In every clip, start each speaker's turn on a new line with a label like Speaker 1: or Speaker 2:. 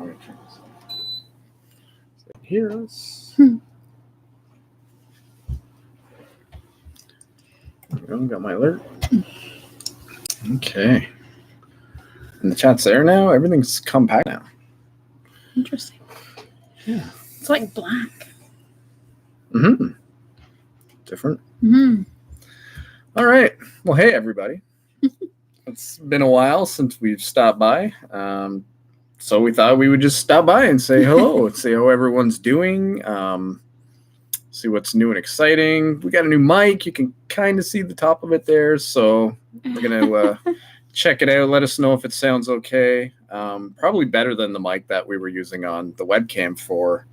Speaker 1: me turn this off. So they can hear us. There we go. Got my alert. Okay. And the chat's there now. Everything's compact now.
Speaker 2: Interesting.
Speaker 1: Yeah.
Speaker 2: It's like black.
Speaker 1: Mm-hmm. Different.
Speaker 2: Mm-hmm.
Speaker 1: All right. Well, hey, everybody. It's been a while since we've stopped by. So we thought we would just stop by and say hello, see how everyone's doing, see what's new and exciting. We got a new mic. You can kind of see the top of it there. So we're going to check it out. Let us know if it sounds okay. Probably better than the mic that we were using on the webcam for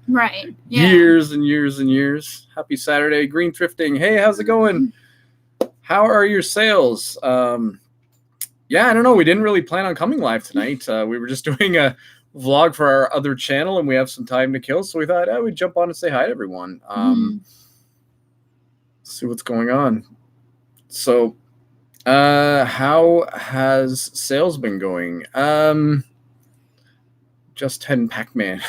Speaker 1: years and years and years. Happy Saturday, Green Thrifting. Hey, how's it going? How are your sales? Yeah, I don't know. We didn't really plan on coming live tonight. We were just doing a vlog for our other channel, and we have some time to kill. So we thought, we'd jump on and say hi to everyone. See what's going on. So how has sales been going? Just 10 Pac-Man.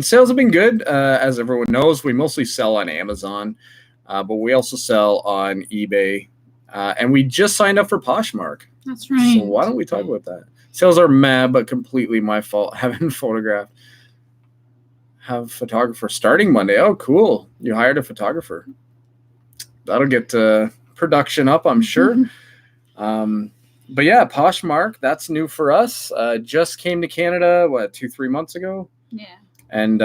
Speaker 1: Sales have been good. As everyone knows, we mostly sell on Amazon, but we also sell on eBay. And we just signed up for POSHMARK.
Speaker 2: That's right.
Speaker 1: So why don't we talk about that? Sales are mad, but completely my fault. Haven't photographed. Have photographer starting Monday. Oh, cool. You hired a photographer. That'll get production up, I'm sure. But yeah, POSHMARK, that's new for us. Just came to Canada, 2-3 months ago?
Speaker 2: Yeah.
Speaker 1: And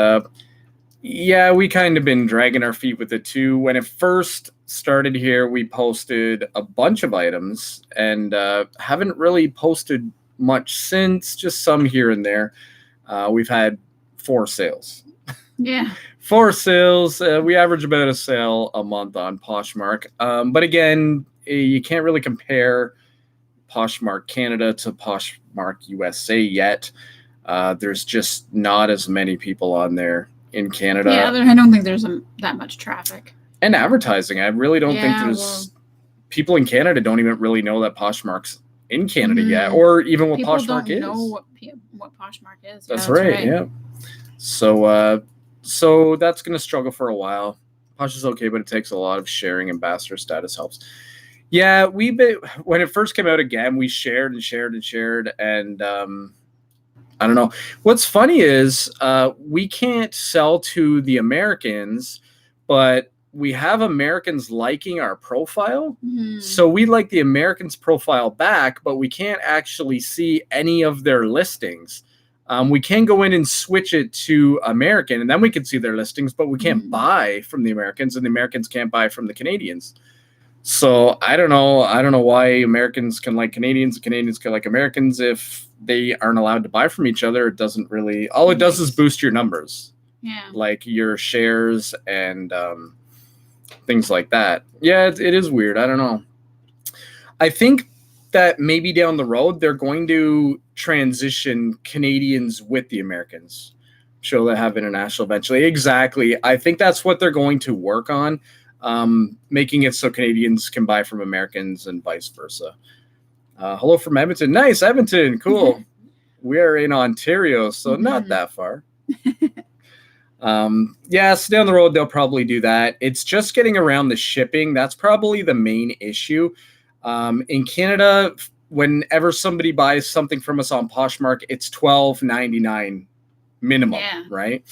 Speaker 1: yeah, we kind of been dragging our feet with it too. When it first started here, we posted a bunch of items and haven't really posted much since, just some here and there. We've had 4 sales.
Speaker 2: Yeah.
Speaker 1: 4 sales. We average about a sale a month on POSHMARK. But again, you can't really compare POSHMARK Canada to POSHMARK USA yet. There's just not as many people on there in Canada.
Speaker 2: Yeah, I don't think there's that much traffic.
Speaker 1: And advertising. I really don't think there's people in Canada don't even really know that POSHMARK's in Canada yet, or even what
Speaker 2: people
Speaker 1: POSHMARK
Speaker 2: don't
Speaker 1: is.
Speaker 2: Know what POSHMARK is.
Speaker 1: That's right. Yeah. So that's going to struggle for a while. Posh is okay, but it takes a lot of sharing. Ambassador status helps. Yeah, when it first came out again, we shared and shared and shared, and I don't know. What's funny is we can't sell to the Americans, but we have Americans liking our profile. So we like the Americans' profile back, but we can't actually see any of their listings. We can go in and switch it to American, and then we can see their listings, but we can't buy from the Americans, and the Americans can't buy from the Canadians. So I don't know. I don't know why Americans can like Canadians and Canadians can like Americans if they aren't allowed to buy from each other. It doesn't really. All it does is boost your numbers. Yeah. Like your shares and things like that. Yeah, it is weird. I don't know. I think that maybe down the road they're going to transition Canadians with the Americans. Show that have international eventually. Exactly. I think that's what they're going to work on. Making it so Canadians can buy from Americans and vice versa. Hello from Edmonton. Nice, Edmonton. Cool. We are in Ontario, so not that far. Yeah, so down the road, they'll probably do that. It's just getting around the shipping. That's probably the main issue. In Canada, whenever somebody buys something from us on POSHMARK, it's $12.99 minimum, right?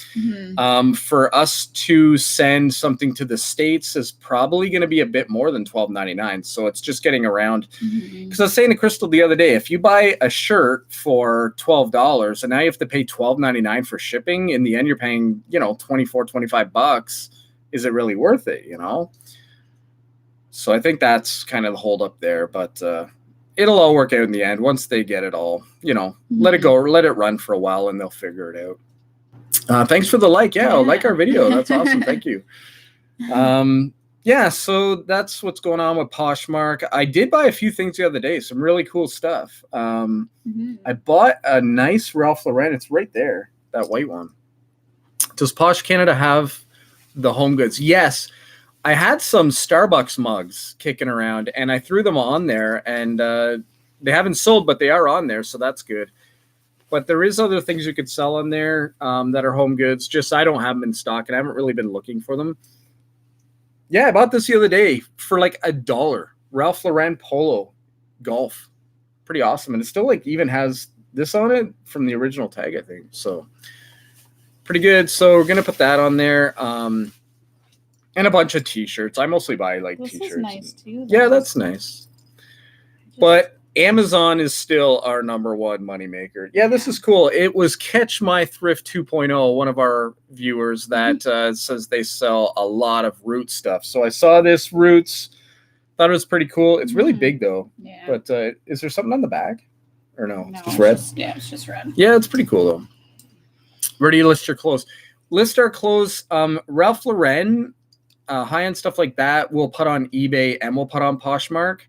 Speaker 1: For us to send something to the States is probably going to be a bit more than $12.99. So it's just getting around. Because I was saying to Crystal the other day, if you buy a shirt for $12 and now you have to pay $12.99 for shipping, in the end you're paying, $24-25. Is it really worth it, So I think that's kind of the hold up there, but it'll all work out in the end once they get it all, let it go, or let it run for a while and they'll figure it out. Thanks for the like. Yeah, like our video. That's awesome. Thank you. Yeah, so that's what's going on with POSHMARK. I did buy a few things the other day, some really cool stuff. I bought a nice Ralph Lauren. It's right there, that white one. Does Posh Canada have the home goods? Yes. I had some Starbucks mugs kicking around, and I threw them on there, and they haven't sold, but they are on there, so that's good. But there is other things you could sell on there that are home goods. Just I don't have them in stock, and I haven't really been looking for them. Yeah, I bought this the other day for like $1. Ralph Lauren Polo Golf. Pretty awesome. And it still like even has this on it from the original tag, I think. So pretty good. So we're going to put that on there. And a bunch of t-shirts. I mostly buy like
Speaker 2: This
Speaker 1: t-shirts.
Speaker 2: is nice too.
Speaker 1: Yeah, that's nice. But Amazon is still our number one moneymaker. Yeah, this is cool. It was Catch My Thrift 2.0, one of our viewers that says they sell a lot of Roots stuff. So I saw this Roots, thought it was pretty cool. It's really big though.
Speaker 2: Yeah.
Speaker 1: But is there something on the back? Or no?
Speaker 2: No,
Speaker 1: Just red?
Speaker 2: Yeah, it's just red.
Speaker 1: Yeah, it's pretty cool though. Where do you list your clothes? List our clothes. Ralph Lauren, high-end stuff like that, we'll put on eBay and we'll put on Poshmark.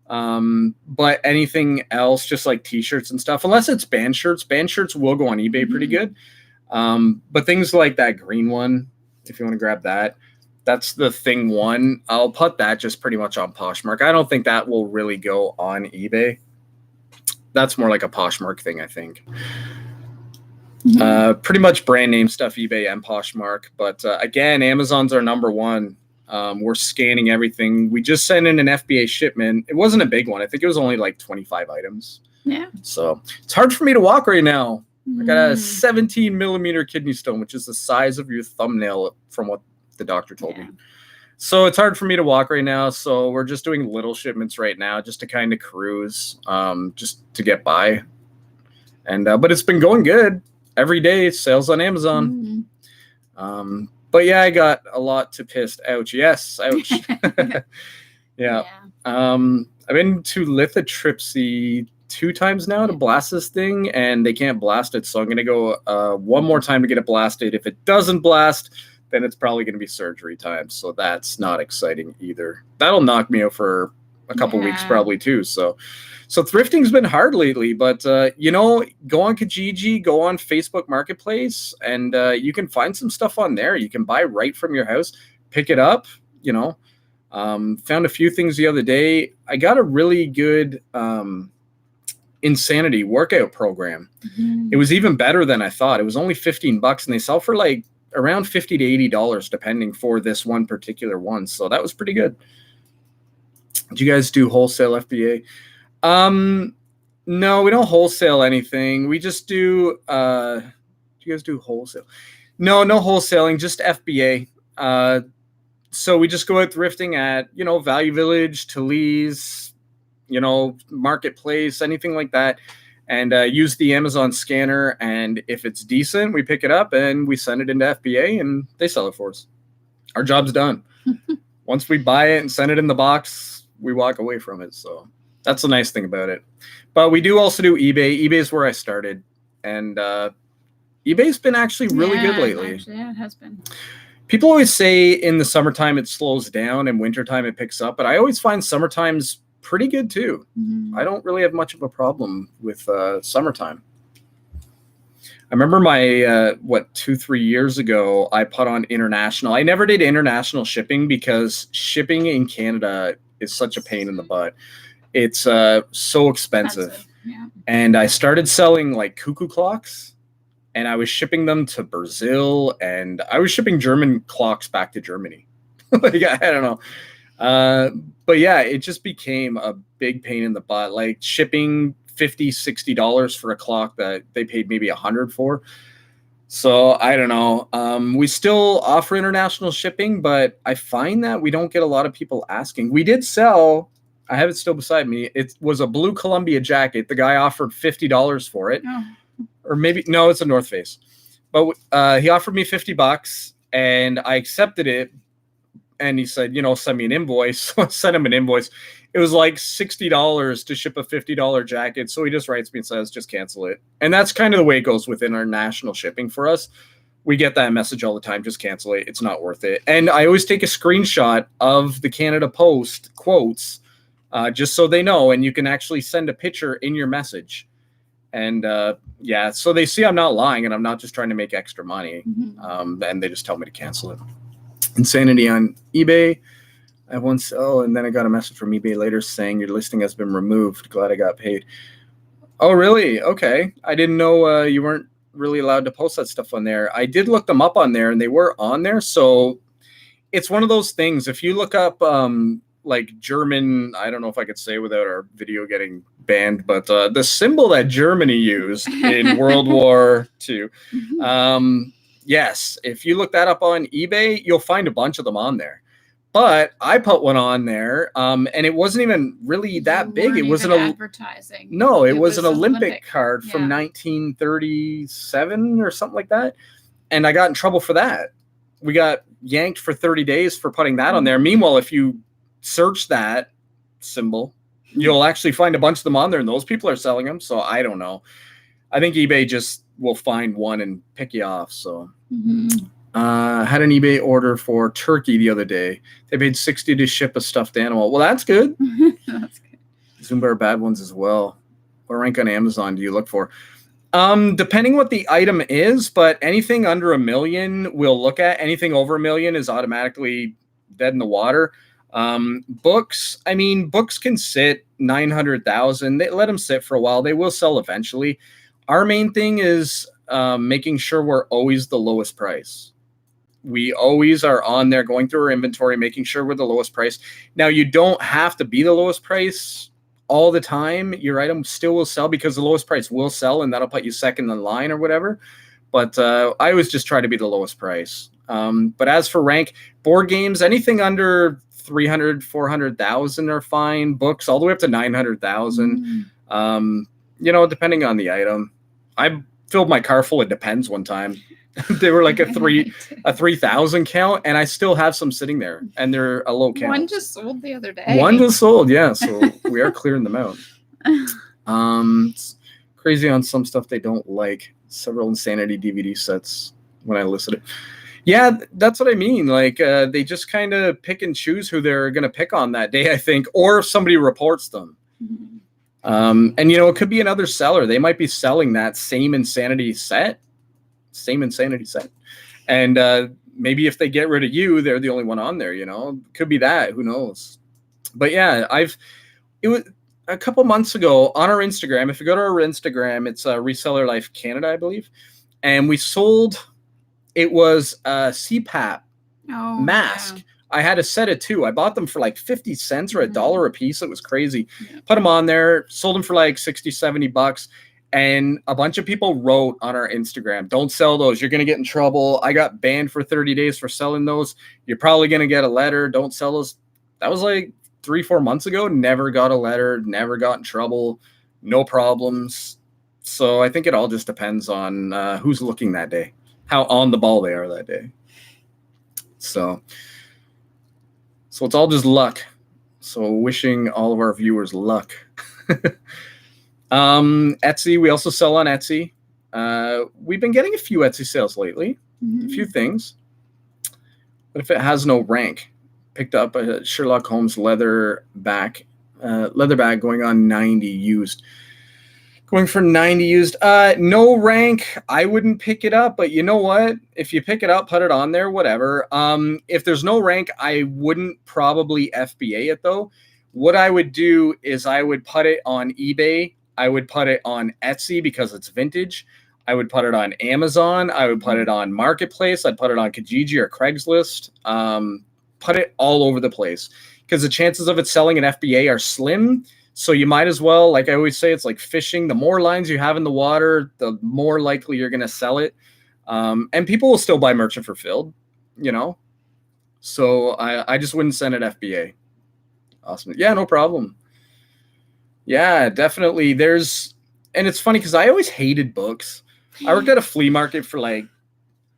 Speaker 1: But anything else, just like t-shirts and stuff, unless it's band shirts will go on eBay pretty good. But things like that green one, if you want to grab that, that's the thing one. I'll put that just pretty much on Poshmark. I don't think that will really go on eBay. That's more like a Poshmark thing, I think. Pretty much brand name stuff, eBay and Poshmark. But again, Amazon's our number one. We're scanning everything. We just sent in an FBA shipment. It wasn't a big one. I think it was only like 25 items.
Speaker 2: Yeah.
Speaker 1: So it's hard for me to walk right now. I got a 17 millimeter kidney stone, which is the size of your thumbnail from what the doctor told me. So it's hard for me to walk right now. So we're just doing little shipments right now just to kind of cruise, just to get by. And but it's been going good. Every day, sales on Amazon. But yeah, I got a lot to pissed. Ouch. Yes. Ouch. Yeah. I've been to lithotripsy 2 times now to blast this thing, and they can't blast it. So I'm going to go one more time to get it blasted. If it doesn't blast, then it's probably going to be surgery time. So that's not exciting either. That'll knock me out for a couple weeks probably too. So thrifting's been hard lately, but you know, go on Kijiji, go on Facebook Marketplace, and you can find some stuff on there. You can buy right from your house, pick it up, you know. Found a few things the other day. I got a really good Insanity workout program. It was even better than I thought. It was only $15 and they sell for like around $50 to $80 depending for this one particular one. So that was pretty good. Do you guys do wholesale FBA? No, we don't wholesale anything. We just do, do you guys do wholesale? No wholesaling, just FBA. So we just go out thrifting at, you know, Value Village, Talese, you know, Marketplace, anything like that. And use the Amazon scanner. And if it's decent, we pick it up and we send it into FBA and they sell it for us. Our job's done. Once we buy it and send it in the box, we walk away from it. So that's the nice thing about it. But we do also do eBay. eBay is where I started. And eBay's been actually really good lately.
Speaker 2: Actually, yeah, it has been.
Speaker 1: People always say in the summertime it slows down and wintertime it picks up. But I always find summertime's pretty good too. I don't really have much of a problem with summertime. I remember my 2-3 years ago I put on international. I never did international shipping because shipping in Canada is such a pain in the butt. It's so expensive.
Speaker 2: Yeah.
Speaker 1: And I started selling like cuckoo clocks, and I was shipping them to Brazil, and I was shipping German clocks back to Germany. Like, I don't know. But yeah, it just became a big pain in the butt. Like shipping $50, $60 for a clock that they paid maybe $100 for. So I don't know. We still offer international shipping, but I find that we don't get a lot of people asking. We did sell, I have it still beside me. It was a blue Columbia jacket. The guy offered $50 for it. Oh. Or maybe, no, it's a North Face. But he offered me $50 and I accepted it. And he said, you know, send me an invoice. So I sent him an invoice. It was like $60 to ship a $50 jacket. So he just writes me and says, just cancel it. And that's kind of the way it goes with international shipping for us. We get that message all the time. Just cancel it. It's not worth it. And I always take a screenshot of the Canada Post quotes just so they know. And you can actually send a picture in your message. And yeah, so they see I'm not lying and I'm not just trying to make extra money. And they just tell me to cancel it. Insanity on eBay. I have one sell, and then I got a message from eBay later saying your listing has been removed. Glad I got paid. Oh, really? Okay. I didn't know you weren't really allowed to post that stuff on there. I did look them up on there, and they were on there. So it's one of those things. If you look up like German, I don't know if I could say without our video getting banned, but the symbol that Germany used in World War II. Yes, if you look that up on eBay, you'll find a bunch of them on there. But I put one on there, and it wasn't even really that big. It was an
Speaker 2: advertising.
Speaker 1: No, it was an Olympic card from 1937 or something like that. And I got in trouble for that. We got yanked for 30 days for putting that on there. Meanwhile, if you search that symbol, you'll actually find a bunch of them on there, and those people are selling them. So I don't know. I think eBay just will find one and pick you off. So had an eBay order for turkey the other day. They paid $60 to ship a stuffed animal. Well, that's good.
Speaker 2: That's good.
Speaker 1: Zumba are bad ones as well. What rank on Amazon do you look for? Depending what the item is, but anything under $1 million we'll look at. Anything over $1 million is automatically dead in the water. Books, I mean, books can sit 900,000. They let them sit for a while. They will sell eventually. Our main thing is making sure we're always the lowest price. We always are on there going through our inventory, making sure we're the lowest price. Now, you don't have to be the lowest price all the time. Your item still will sell because the lowest price will sell, and that'll put you second in line or whatever. But I always just try to be the lowest price. But as for rank, board games, anything under 300, 400,000 are fine. Books all the way up to 900,000. You know, depending on the item. I filled my car full of Depends one time. They were like a 3,000 count, and I still have some sitting there, and they're a low count.
Speaker 2: One just sold the other day.
Speaker 1: One just sold, yeah. So we are clearing them out. It's crazy on some stuff they don't like. Several Insanity DVD sets when I listed it. Yeah, that's what I mean. Like they just kind of pick and choose who they're going to pick on that day, I think, or if somebody reports them. And, you know, it could be another seller. They might be selling that same Insanity set. And maybe if they get rid of you, they're the only one on there, you know. Could be that. Who knows? But, yeah, it was a couple months ago on our Instagram. If you go to our Instagram, it's Reseller Life Canada, I believe. And we sold, it was a CPAP mask. Yeah. I had a set of 2. I bought them for like 50 cents or $1 a piece. It was crazy. Yeah. Put them on there, sold them for like 60, 70 bucks. And a bunch of people wrote on our Instagram, don't sell those. You're going to get in trouble. I got banned for 30 days for selling those. You're probably going to get a letter. Don't sell those. That was like 3-4 months ago. Never got a letter. Never got in trouble. No problems. So I think it all just depends on who's looking that day, how on the ball they are that day. So it's all just luck. So wishing all of our viewers luck. Etsy, we also sell on Etsy. We've been getting a few Etsy sales lately, a few things. But if it has no rank, picked up a Sherlock Holmes leather bag going on 90 used. Going for 90 used. No rank, I wouldn't pick it up, but you know what? If you pick it up, put it on there, whatever. If there's no rank, I wouldn't probably FBA it though. What I would do is I would put it on eBay. I would put it on Etsy because it's vintage. I would put it on Amazon. I would put it on Marketplace. I'd put it on Kijiji or Craigslist. Put it all over the place because the chances of it selling an FBA are slim. So you might as well, like I always say, it's like fishing. The more lines you have in the water, the more likely you're going to sell it. And people will still buy merchant fulfilled, you know. So I just wouldn't send it FBA. Awesome. Yeah, no problem. Yeah, definitely. And it's funny because I always hated books. I worked at a flea market for like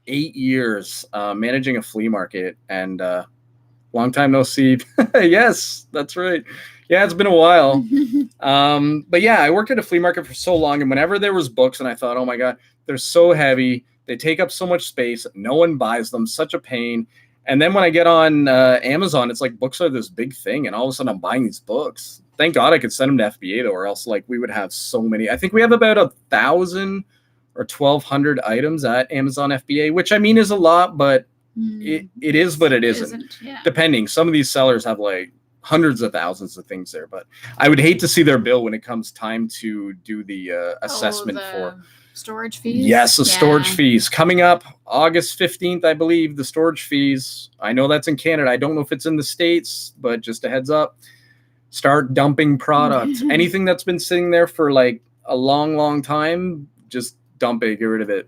Speaker 1: 8 years, managing a flea market, and long time no see. Yes, that's right. Yeah, it's been a while. But yeah, I worked at a flea market for so long, and whenever there was books, and I thought, oh my God, they're so heavy. They take up so much space. No one buys them. Such a pain. And then when I get on Amazon, it's like books are this big thing, and all of a sudden I'm buying these books. Thank God I could send them to FBA though, or else like we would have so many. I think we have about 1,000 or 1,200 items at Amazon FBA, which I mean is a lot, but it is, but it isn't. Yeah. Depending. Some of these sellers have like hundreds of thousands of things there. But I would hate to see their bill when it comes time to do the assessment for
Speaker 2: storage fees.
Speaker 1: Yes, the storage fees coming up August 15th, I believe. The storage fees. I know that's in Canada. I don't know if it's in the States, but just a heads up. Start dumping product. Anything that's been sitting there for like a long time, just dump it, get rid of it.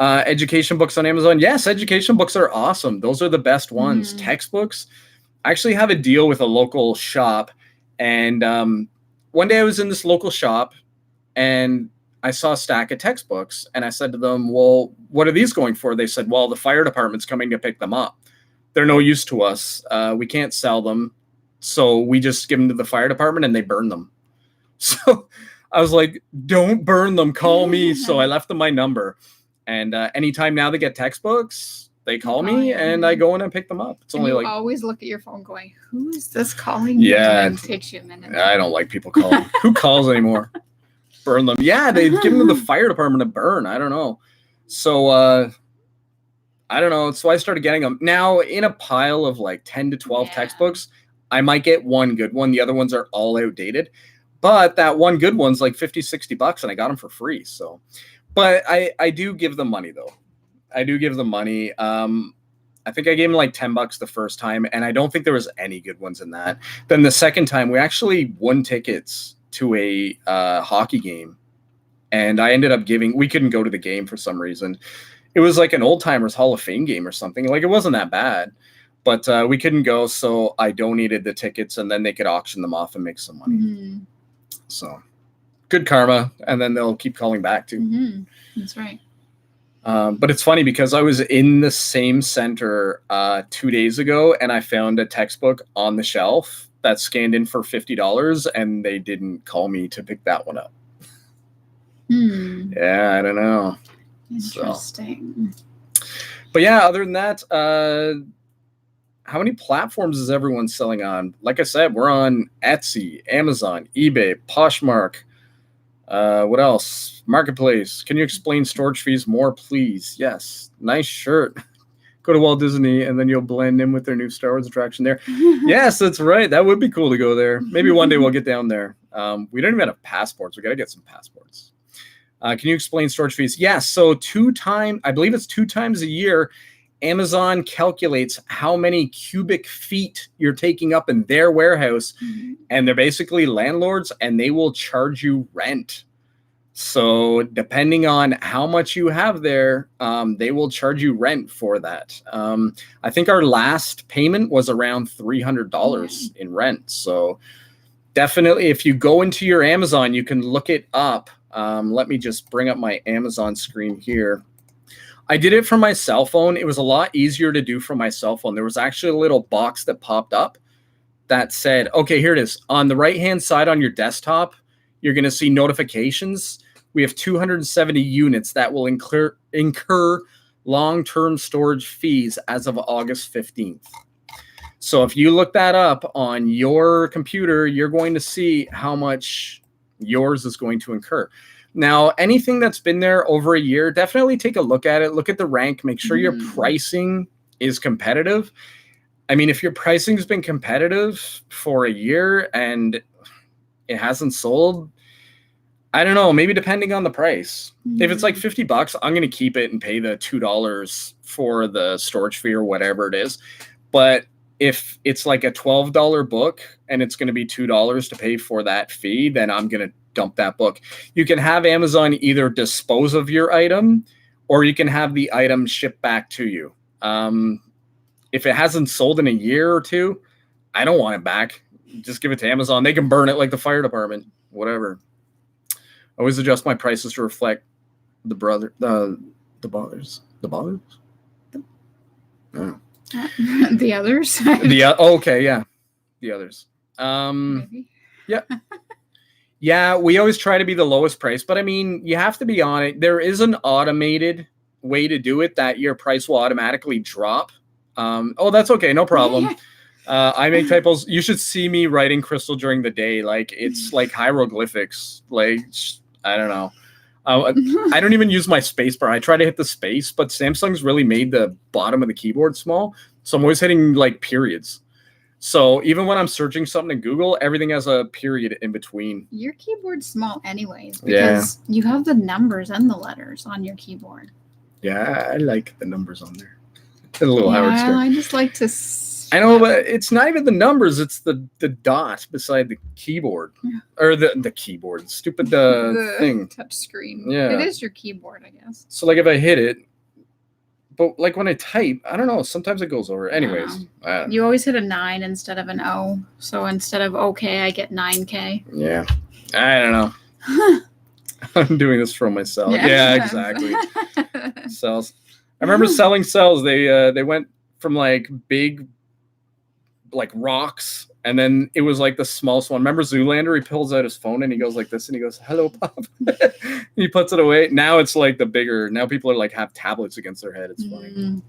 Speaker 1: Education books on Amazon. Yes, education books are awesome. Those are the best ones. Textbooks. I actually have a deal with a local shop. And one day I was in this local shop and I saw a stack of textbooks. And I said to them, well, what are these going for? They said, well, the fire department's coming to pick them up. They're no use to us. We can't sell them. So we just give them to the fire department and they burn them. So I was like, don't burn them. Call me. So I left them my number. And anytime now they get textbooks, they call me and I go in and pick them up. It's only
Speaker 2: you
Speaker 1: like
Speaker 2: always look at your phone going, who is this calling?
Speaker 1: Yeah.
Speaker 2: It takes you a minute.
Speaker 1: I don't like people calling. Who calls anymore? Burn them. Yeah, they give them to the fire department to burn. I don't know. So I don't know. So I started getting them. Now in a pile of like 10 to 12 textbooks, I might get one good one. The other ones are all outdated. But that one good one's like $50-$60 and I got them for free. So, but I do give them money though. I do give them money. I think I gave them like $10 the first time, and I don't think there was any good ones in that. Then the second time, we actually won tickets to a hockey game, and I ended up giving. We couldn't go to the game for some reason. It was like an old timers Hall of Fame game or something. Like it wasn't that bad, but we couldn't go, so I donated the tickets, and then they could auction them off and make some money. So good karma, and then they'll keep calling back too.
Speaker 2: That's right.
Speaker 1: But it's funny because I was in the same center 2 days ago and I found a textbook on the shelf that scanned in for $50 and they didn't call me to pick that one up. Yeah, I don't know.
Speaker 2: Interesting.
Speaker 1: So. But yeah, other than that, how many platforms is everyone selling on? Like I said, we're on Etsy, Amazon, eBay, POSHMARK. What else? Marketplace. Can you explain storage fees more, please? Yes. Nice shirt. Go to Walt Disney and then you'll blend in with their new Star Wars attraction there. Yes, that's right. That would be cool to go there. Maybe one day we'll get down there. We don't even have passports. We got to get some passports. Can you explain storage fees? Yes. So I believe it's 2 times a year, Amazon calculates how many cubic feet you're taking up in their warehouse. And they're basically landlords and they will charge you rent. So depending on how much you have there, they will charge you rent for that. I think our last payment was around $300 in rent. So definitely if you go into your Amazon, you can look it up. Let me just bring up my Amazon screen here. I did it from my cell phone. It was a lot easier to do from my cell phone. There was actually a little box that popped up that said, okay, here it is. On the right-hand side on your desktop, you're going to see notifications. We have 270 units that will incur long-term storage fees as of August 15th. So if you look that up on your computer, you're going to see how much yours is going to incur. Now, anything that's been there over a year, definitely take a look at it. Look at the rank. Make sure your pricing is competitive. I mean, if your pricing has been competitive for a year and it hasn't sold, I don't know, maybe depending on the price. If it's like $50, I'm going to keep it and pay the $2 for the storage fee or whatever it is. But if it's like a $12 book and it's going to be $2 to pay for that fee, then I'm going to dump that book. You can have Amazon either dispose of your item or you can have the item shipped back to you. If it hasn't sold in a year or two, I don't want it back. Just give it to Amazon. They can burn it like the fire department, whatever. I always adjust my prices to reflect the bothers. No.
Speaker 2: The others.
Speaker 1: Okay, yeah, the others.
Speaker 2: Maybe.
Speaker 1: Yeah. Yeah, we always try to be the lowest price, but I mean, you have to be on it. There is an automated way to do it that your price will automatically drop. Oh, that's okay. No problem. I make typos. You should see me writing Crystal during the day. Like it's like hieroglyphics. Like, I don't know. I don't even use my space bar. I try to hit the space, but Samsung's really made the bottom of the keyboard small. So I'm always hitting like periods. So even when I'm searching something in Google, everything has a period in between.
Speaker 2: Your keyboard's small anyways because you have the numbers and the letters on your keyboard.
Speaker 1: Yeah, I like the numbers on there. A little Howard Stern.
Speaker 2: I just like to.
Speaker 1: I know, but it's not even the numbers. It's the dot beside the keyboard.
Speaker 2: Yeah.
Speaker 1: Or the keyboard. Stupid the thing.
Speaker 2: Touch screen.
Speaker 1: Yeah.
Speaker 2: It is your keyboard, I guess.
Speaker 1: So like if I hit it, but like when I type, I don't know. Sometimes it goes over. Anyways.
Speaker 2: You always hit a 9 instead of an O. So instead of OK, I get 9K.
Speaker 1: Yeah. I don't know. I'm doing this for myself. Yeah, exactly. Cells. I remember selling cells. They went from like big, like rocks, and then it was like the smallest one. Remember Zoolander? He pulls out his phone and he goes like this, and he goes, "Hello, Pop." He puts it away. Now it's like the bigger. Now people are like have tablets against their head. It's funny.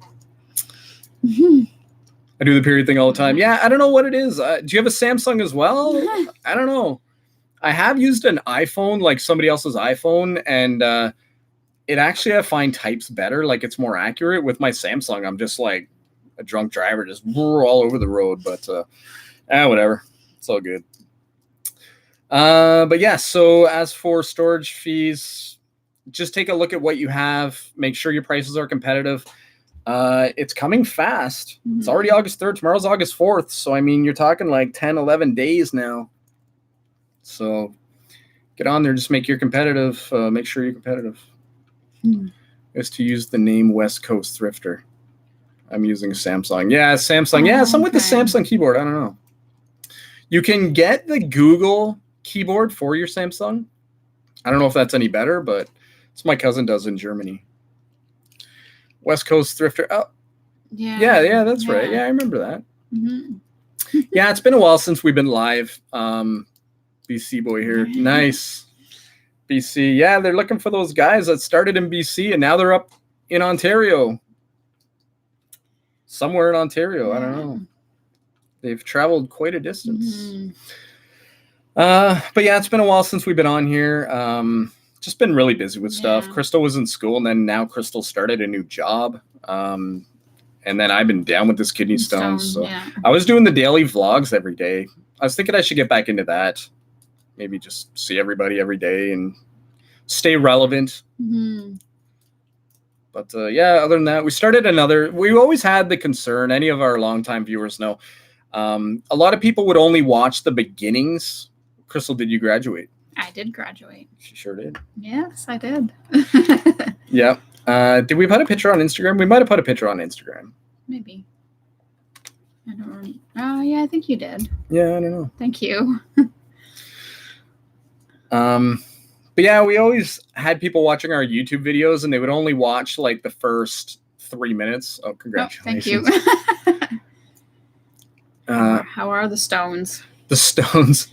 Speaker 1: I do the period thing all the time. Yeah, I don't know what it is. Do you have a Samsung as well? I don't know. I have used an iPhone, like somebody else's iPhone, and it actually I find types better. Like it's more accurate. With my Samsung, I'm just like a drunk driver, just all over the road. But whatever, it's all good. But yeah. So as for storage fees, just take a look at what you have. Make sure your prices are competitive. It's coming fast. Mm-hmm. It's already August 3rd. Tomorrow's August 4th. So I mean, you're talking like 10, 11 days now. So get on there. Just make your competitive. Make sure you're competitive. Is to use the name West Coast Thrifter. I'm using Samsung. Yeah, Samsung. Yeah, some with the Samsung keyboard. I don't know. You can get the Google keyboard for your Samsung. I don't know if that's any better, but it's what my cousin does in Germany. West Coast Thrifter. Oh, yeah, that's right. Yeah, I remember that. Mm-hmm. Yeah, it's been a while since we've been live. BC boy here. Nice. BC. Yeah, they're looking for those guys that started in BC and now they're up in Ontario. Somewhere in Ontario. I don't know. They've traveled quite a distance. Mm-hmm. But yeah, it's been a while since we've been on here. Just been really busy with stuff. Crystal was in school and then now Crystal started a new job. And then I've been down with this kidney stone. So I was doing the daily vlogs every day. I was thinking I should get back into that. Maybe just see everybody every day and stay relevant. Mm-hmm. But yeah, other than that, we started another. We always had the concern. Any of our longtime viewers know. A lot of people would only watch the beginnings. Crystal, did you graduate?
Speaker 2: I did graduate.
Speaker 1: She sure did.
Speaker 2: Yes, I did.
Speaker 1: Yeah. Did we put a picture on Instagram? We might have put a picture on Instagram.
Speaker 2: Maybe. I don't remember. Oh, yeah, I think you did.
Speaker 1: Yeah, I don't know.
Speaker 2: Thank you.
Speaker 1: But yeah, we always had people watching our YouTube videos and they would only watch like the first 3 minutes. Oh, congratulations.
Speaker 2: Thank you. How are the stones?
Speaker 1: The stones.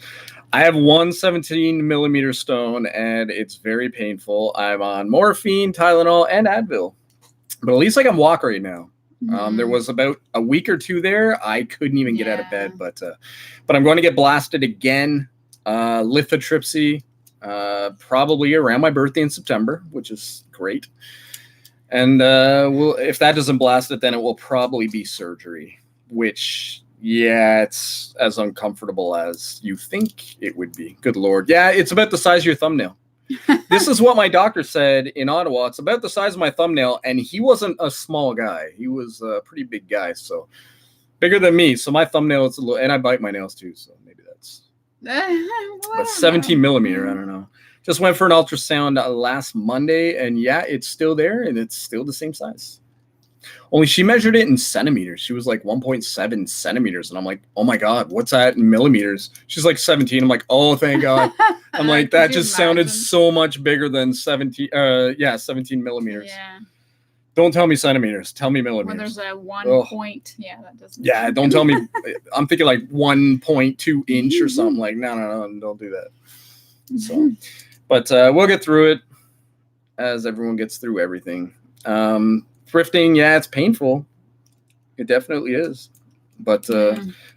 Speaker 1: I have one 17 millimeter stone and it's very painful. I'm on morphine, Tylenol, and Advil. But at least I can walk right now. There was about a week or two there. I couldn't even get out of bed, but I'm going to get blasted again. Lithotripsy, probably around my birthday in September, which is great. And if that doesn't blast it, then it will probably be surgery, which, yeah, it's as uncomfortable as you think it would be. Good Lord. Yeah, it's about the size of your thumbnail. This is what my doctor said in Ottawa. It's about the size of my thumbnail, and he wasn't a small guy. He was a pretty big guy, so bigger than me. So my thumbnail is a little, and I bite my nails too, so maybe that's. But 17 millimeter, I don't know. Just went for an ultrasound last Monday, and yeah, it's still there, and it's still the same size. Only she measured it in centimeters. She was like 1.7 centimeters, and I'm like, oh my God, what's that in millimeters? She's like 17. I'm like, oh, thank God. I'm like, that just sounded so much bigger than 17 millimeters.
Speaker 2: Yeah.
Speaker 1: Don't tell me centimeters. Tell me millimeters.
Speaker 2: When there's a 1 point, that doesn't.
Speaker 1: Yeah, don't tell me. I'm thinking like 1.2 inch or something. Like, no, don't do that. So, but we'll get through it as everyone gets through everything. Thrifting, yeah, it's painful. It definitely is. But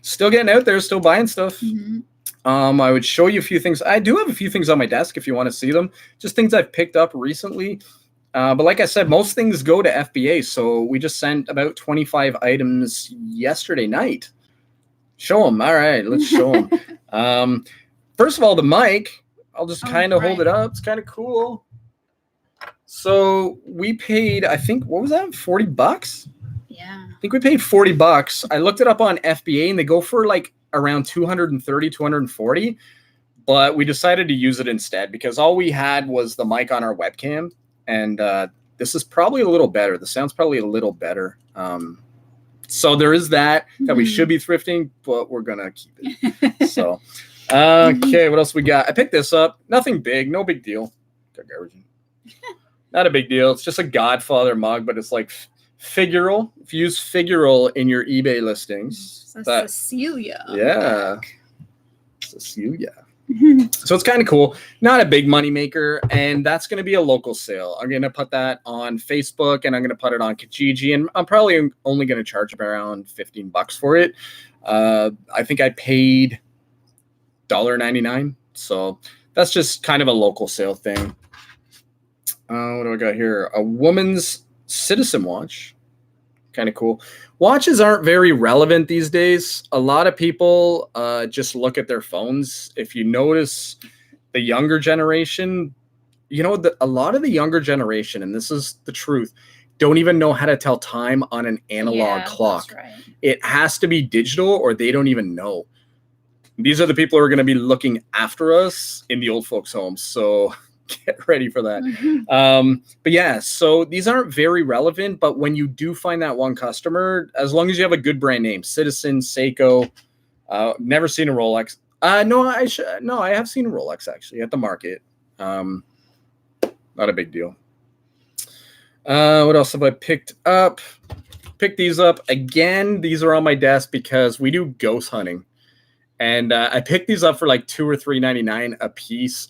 Speaker 1: still getting out there, still buying stuff. Mm-hmm. I would show you a few things. I do have a few things on my desk if you want to see them. Just things I've picked up recently. But like I said, most things go to FBA. So we just sent about 25 items yesterday night. Show them. All right, let's show them. First of all, the mic. I'll just kind of hold it up. It's kind of cool. So we paid, I think, what was that? $40?
Speaker 2: Yeah.
Speaker 1: I think we paid $40. I looked it up on FBA and they go for like around 230, 240. But we decided to use it instead because all we had was the mic on our webcam. And this is probably a little better. The sound's probably a little better. So there is that we should be thrifting, but we're going to keep it. So, okay, what else we got? I picked this up. Nothing big. No big deal. Not a big deal. It's just a Godfather mug, but it's like figural. If you use figural in your eBay listings.
Speaker 2: It's a Cecilia.
Speaker 1: Yeah. Cecilia. So it's kind of cool. Not a big money maker, and that's going to be a local sale. I'm going to put that on Facebook, and I'm going to put it on Kijiji, and I'm probably only going to charge around $15 for it. I think I paid $1.99, so that's just kind of a local sale thing. What do I got here? A woman's citizen watch. Kind of cool. Watches aren't very relevant these days. A lot of people just look at their phones. If you notice the younger generation, a lot of the younger generation, and this is the truth, don't even know how to tell time on an analog clock.
Speaker 2: That's right.
Speaker 1: It has to be digital or they don't even know. These are the people who are going to be looking after us in the old folks' homes. So get ready for that. But yeah, so these aren't very relevant, but when you do find that one customer, as long as you have a good brand name, Citizen, Seiko, never seen a Rolex. No, I have seen a Rolex actually at the market. Not a big deal. What else have I picked up? Picked these up again. These are on my desk because we do ghost hunting. And I picked these up for like $2 or $3.99 a piece.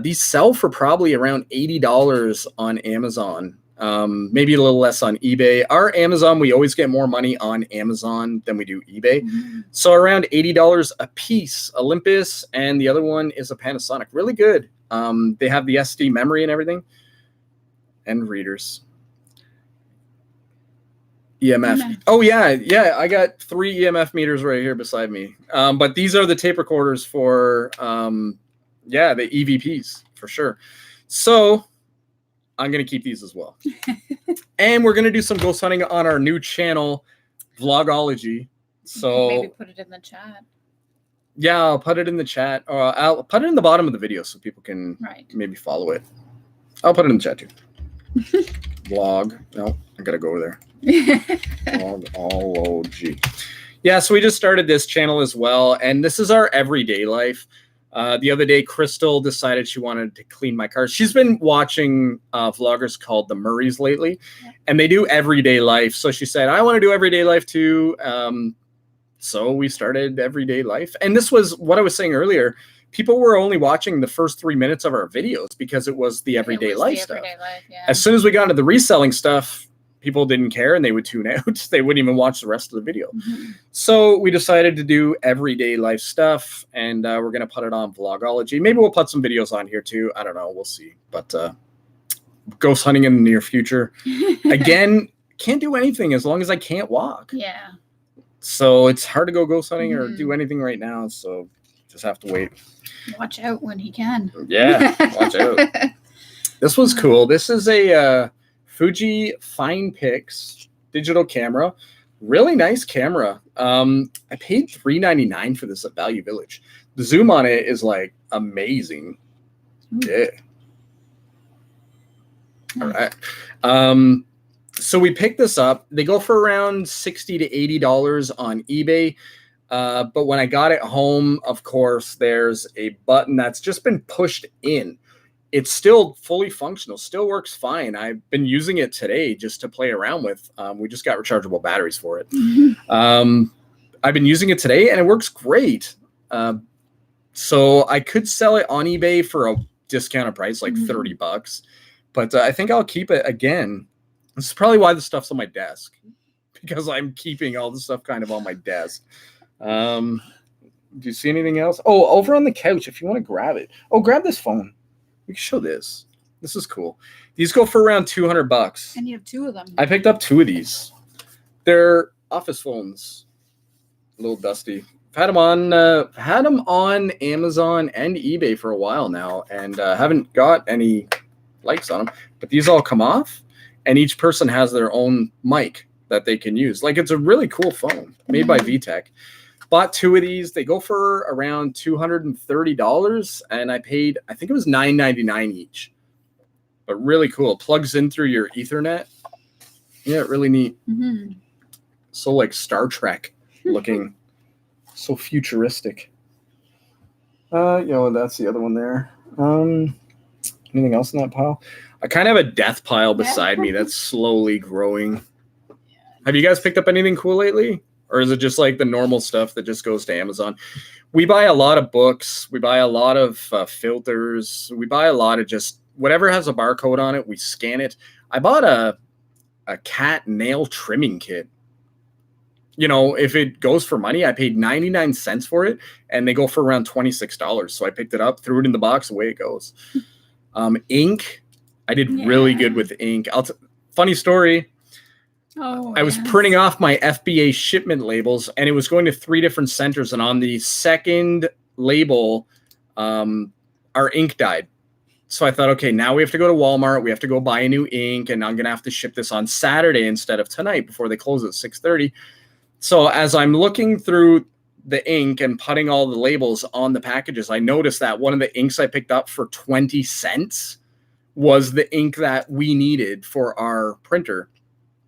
Speaker 1: These sell for probably around $80 on Amazon, maybe a little less on eBay. Our Amazon, we always get more money on Amazon than we do eBay. So around $80 a piece. Olympus, and the other one is a Panasonic. Really good. They have the SD memory and everything. And readers. EMF. Oh, yeah. I got 3 EMF meters right here beside me. But these are the tape recorders for... the EVPs for sure. So I'm going to keep these as well. And we're going to do some ghost hunting on our new channel, Vlogology. So
Speaker 2: maybe put it in the chat.
Speaker 1: Yeah, I'll put it in the chat. Or I'll put it in the bottom of the video so people can maybe follow it. I'll put it in the chat too. Vlog. No, I got to go over there. Vlogology. Yeah, so we just started this channel as well. And this is our everyday life. The other day, Crystal decided she wanted to clean my car. She's been watching vloggers called the Murrays lately, and they do everyday life. So she said, I want to do everyday life too. So we started everyday life. And this was what I was saying earlier. People were only watching the first 3 minutes of our videos because it was the everyday life stuff. As soon as we got into the reselling stuff, people didn't care and they would tune out. They wouldn't even watch the rest of the video. So we decided to do everyday life stuff, and we're going to put it on Vlogology. Maybe we'll put some videos on here too. I don't know. We'll see. But ghost hunting in the near future. Again, can't do anything as long as I can't walk.
Speaker 2: Yeah.
Speaker 1: So it's hard to go ghost hunting or do anything right now. So just have to wait.
Speaker 2: Watch out when he can.
Speaker 1: Yeah, watch out. This was cool. This is a... Fuji Fine Pix digital camera. Really nice camera. I paid $3.99 for this at Value Village. The zoom on it is like amazing. Yeah. All right. So we picked this up. They go for around $60 to $80 on eBay. But when I got it home, of course, there's a button that's just been pushed in. It's still fully functional, still works fine. I've been using it today just to play around with. We just got rechargeable batteries for it. I've been using it today and it works great. So I could sell it on eBay for a discounted price, like $30. But I think I'll keep it again. This is probably why the stuff's on my desk, because I'm keeping all the stuff kind of on my desk. Do you see anything else? Oh, over on the couch, if you want to grab it. Oh, grab this phone. We can show this. This is cool. These go for around $200.
Speaker 2: And you have 2 of them.
Speaker 1: I picked up 2 of these. They're office phones. A little dusty. I've had them on Amazon and eBay for a while now, and haven't got any likes on them. But these all come off, and each person has their own mic that they can use. Like, it's a really cool phone made by VTech. Bought 2 of these. They go for around $230, and I paid, I think it was $9.99 each. But really cool. Plugs in through your Ethernet. Yeah, really neat. So like Star Trek looking. So futuristic. That's the other one there. Anything else in that pile? I kind of have a death pile beside me that's slowly growing. Have you guys picked up anything cool lately? Or is it just like the normal stuff that just goes to Amazon? We buy a lot of books. We buy a lot of filters. We buy a lot of just whatever has a barcode on it, we scan it. I bought a cat nail trimming kit. You know, if it goes for money, I paid 99 cents for it, and they go for around $26. So I picked it up, threw it in the box, away it goes. Ink. I did really good with ink. Funny story. I was printing off my FBA shipment labels, and it was going to 3 different centers. And on the second label, our ink died. So I thought, okay, now we have to go to Walmart. We have to go buy a new ink, and I'm going to have to ship this on Saturday instead of tonight before they close at 6:30. So as I'm looking through the ink and putting all the labels on the packages, I noticed that one of the inks I picked up for 20 cents was the ink that we needed for our printer,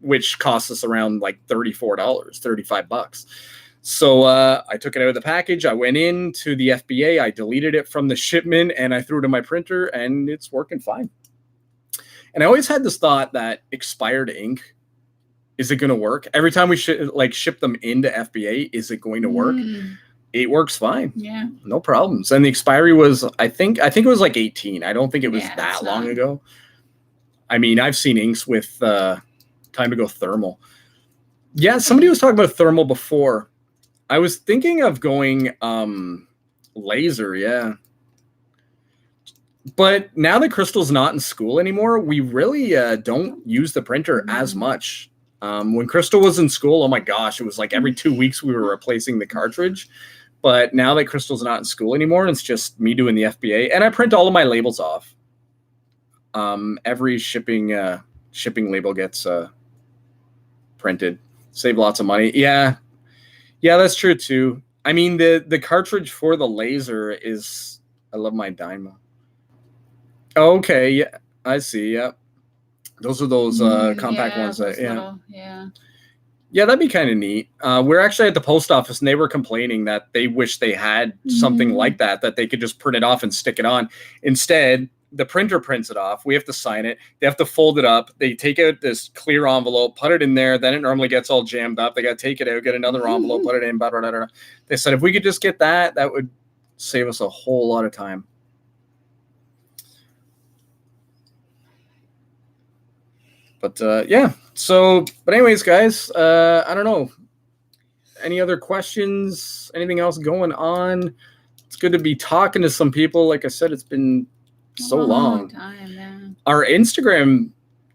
Speaker 1: which cost us around like $34, $35. So I took it out of the package. I went into the FBA. I deleted it from the shipment, and I threw it in my printer, and it's working fine. And I always had this thought that expired ink, is it going to work? Every time we ship them into FBA, is it going to work? It works fine. Yeah. No problems. And the expiry was, I think it was like 18. I don't think it was that long ago. I mean, I've seen inks with time to go thermal. Yeah, somebody was talking about thermal before. I was thinking of going laser, yeah. But now that Crystal's not in school anymore, we really don't use the printer as much. When Crystal was in school, oh my gosh, it was like every 2 weeks we were replacing the cartridge. But now that Crystal's not in school anymore, it's just me doing the FBA. And I print all of my labels off. Every shipping label gets printed. Save lots of money. Yeah, that's true too. I mean, the cartridge for the laser is, I love my Dymo. Okay, yeah, I see. Yeah, those are those compact ones. Yeah, that'd be kind of neat. We're actually at the post office, and they were complaining that they wish they had something like that they could just print it off and stick it on. Instead, the printer prints it off. We have to sign it. They have to fold it up. They take out this clear envelope, put it in there. Then it normally gets all jammed up. They got to take it out, get another envelope, put it in. Blah, blah, blah, blah. They said if we could just get that, that would save us a whole lot of time. But yeah. So, but anyways, guys, I don't know. Any other questions? Anything else going on? It's good to be talking to some people. Like I said, it's been so long time, man. Our Instagram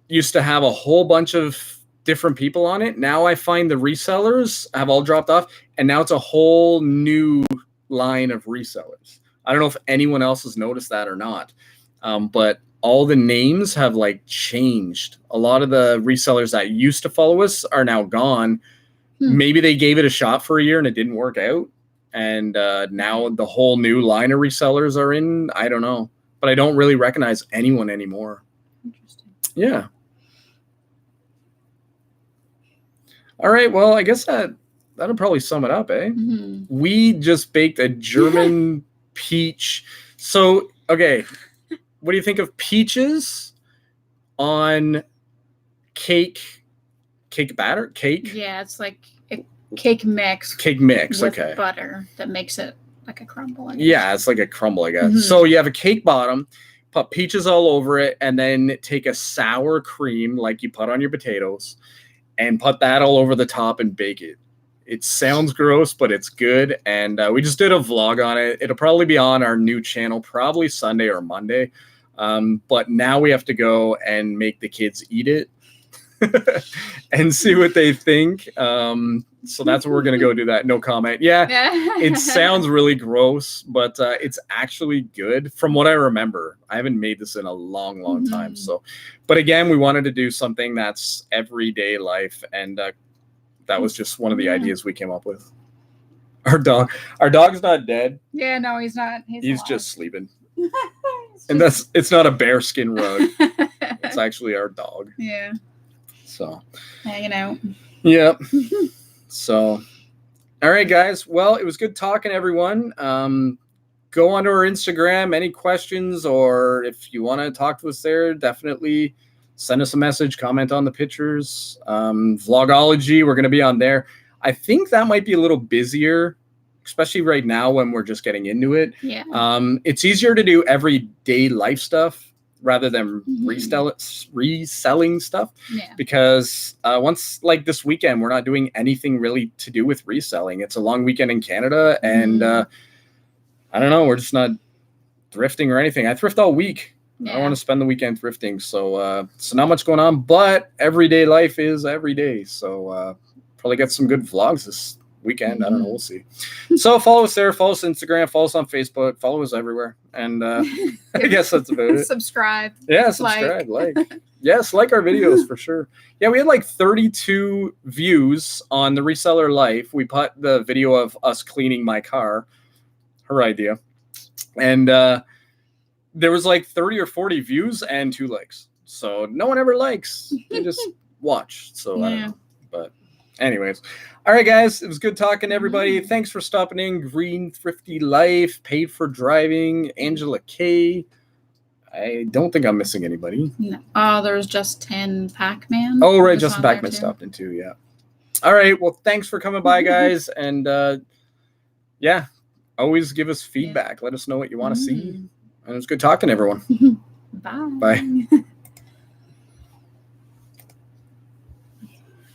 Speaker 1: used to have a whole bunch of different people on it. Now I find the resellers have all dropped off, and now it's a whole new line of resellers. I don't know if anyone else has noticed that or not, but all the names have like changed. A lot of the resellers that used to follow us are now gone. Maybe they gave it a shot for a year and it didn't work out, and now the whole new line of resellers are in. I don't know. But I don't really recognize anyone anymore. Interesting. Yeah. All right. Well, I guess that'll probably sum it up, eh? We just baked a German peach. So, okay. What do you think of peaches on cake batter? Cake?
Speaker 2: Yeah, it's like a cake mix.
Speaker 1: Cake mix,
Speaker 2: with butter that makes it like a crumble.
Speaker 1: Yeah, it's like a crumble, I guess. So you have a cake bottom, put peaches all over it, and then take a sour cream like you put on your potatoes and put that all over the top and bake it. It sounds gross, but it's good. And we just did a vlog on it. It'll probably be on our new channel, probably Sunday or Monday. But now we have to go and make the kids eat it and see what they think. So that's what we're going to go do that. No comment. Yeah, it sounds really gross, but it's actually good from what I remember. I haven't made this in a long time. So, but again, we wanted to do something that's everyday life. And that was just one of the ideas we came up with. Our dog's not dead.
Speaker 2: Yeah, no, he's not.
Speaker 1: He's just sleeping. And it's not a bearskin rug. It's actually our dog.
Speaker 2: Yeah.
Speaker 1: So.
Speaker 2: Hanging out.
Speaker 1: Yep. So, all right, guys. Well, it was good talking, everyone. Go onto our Instagram. Any questions, or if you want to talk to us there, definitely send us a message, comment on the pictures. Vlogology, we're going to be on there. I think that might be a little busier, especially right now when we're just getting into it.
Speaker 2: Yeah.
Speaker 1: It's easier to do everyday life stuff rather than reselling stuff.
Speaker 2: Yeah.
Speaker 1: Because once, like this weekend, we're not doing anything really to do with reselling. It's a long weekend in Canada, and I don't know, we're just not thrifting or anything. I thrift all week. I don't want to spend the weekend thrifting, so not much going on, but everyday life is every day. So probably get some good vlogs this weekend. I don't know, we'll see. So follow us there, follow us on Instagram, follow us on Facebook, follow us everywhere, and I guess that's about it.
Speaker 2: Subscribe.
Speaker 1: Yeah, subscribe, like. Yes, like our videos for sure. Yeah, we had like 32 views on the Reseller Life. We put the video of us cleaning my car, her idea, and there was like 30 or 40 views and 2 likes. So no one ever likes. They just watch. So I don't know. But anyways. All right, guys. It was good talking to everybody. Thanks for stopping in. Green Thrifty Life, Paid for Driving, Angela K. I don't think I'm missing anybody.
Speaker 2: No. Oh, there's just 10 Pac-Man.
Speaker 1: Oh, right. Justin Pac-Man stopped in too. Yeah. All right. Well, thanks for coming by, guys. And yeah, always give us feedback. Let us know what you want to see. And it was good talking to everyone.
Speaker 2: Bye.
Speaker 1: Bye.